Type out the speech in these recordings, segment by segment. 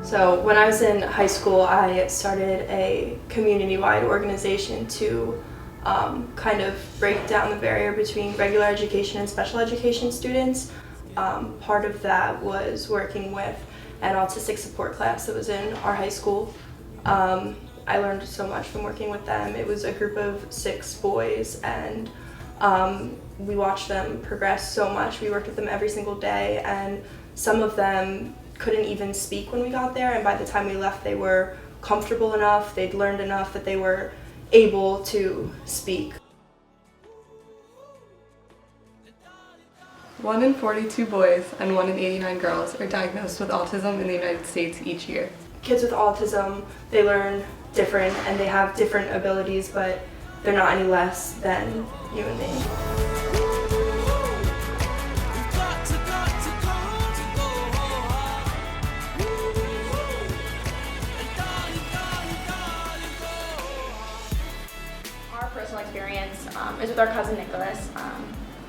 So when I was in high school, I started a community-wide organization to kind of break down the barrier between regular education and special education students. Part of that was working with an autistic support class that was in our high school. I learned so much from working with them. It was a group of 6 boys, and we watched them progress so much. We worked with them every single day, and some of them couldn't even speak when we got there, and by the time we left they were comfortable enough, they'd learned enough that they were able to speak. 1 in 42 boys and 1 in 89 girls are diagnosed with autism in the United States each year. Kids with autism, they learn different and they have different abilities, but they're not any less than you and me. Our personal experience is with our cousin Nicholas.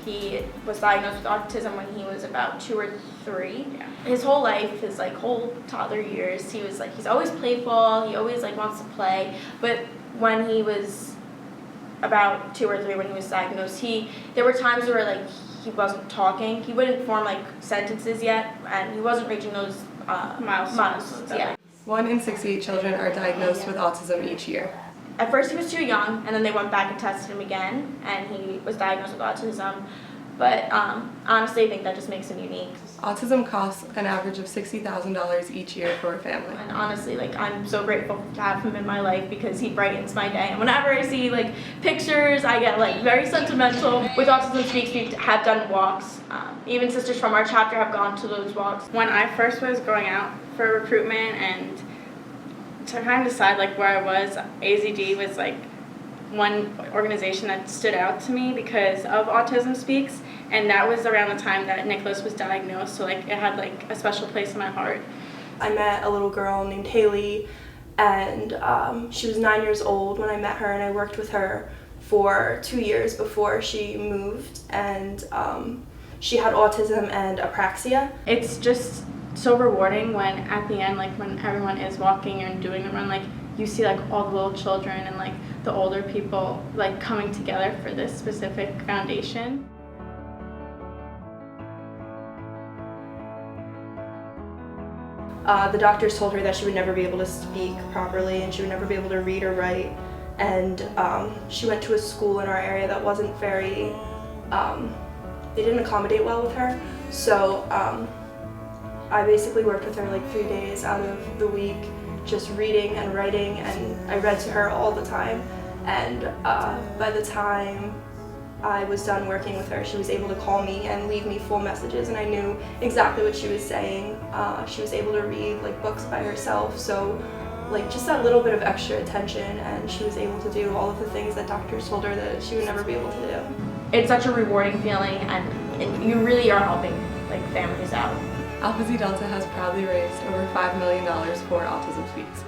He was diagnosed with autism when he was about 2 or 3. Yeah. His whole life, his whole toddler years, he's always playful. He always wants to play. But when he was about 2 or 3, when he was diagnosed, there were times where he wasn't talking. He wouldn't form sentences yet, and he wasn't reaching those milestones. Yeah. 1 in 68 children are diagnosed with autism each year. At first he was too young, and then they went back and tested him again, and he was diagnosed with autism. But honestly, I think that just makes him unique. Autism costs an average of $60,000 each year for a family. And honestly, I'm so grateful to have him in my life because he brightens my day. And whenever I see pictures, I get very sentimental. With Autism Speaks, we have done walks. Even sisters from our chapter have gone to those walks. When I first was going out for recruitment and to kind of decide where I was, AZD was one organization that stood out to me because of Autism Speaks, and that was around the time that Nicholas was diagnosed, so it had a special place in my heart. I met a little girl named Haley, and she was 9 years old when I met her, and I worked with her for 2 years before she moved, and she had autism and apraxia. It's just so rewarding when at the end, when everyone is walking and doing the run, you see all the little children and the older people coming together for this specific foundation. The doctors told her that she would never be able to speak properly and she would never be able to read or write, and she went to a school in our area that wasn't very, they didn't accommodate well with her, so I basically worked with her 3 days out of the week, just reading and writing, and I read to her all the time. And by the time I was done working with her, she was able to call me and leave me full messages, and I knew exactly what she was saying. She was able to read books by herself, so just that little bit of extra attention, and she was able to do all of the things that doctors told her that she would never be able to do. It's such a rewarding feeling, and you really are helping families out. Alpha Xi Delta has proudly raised over $5 million for Autism Speaks.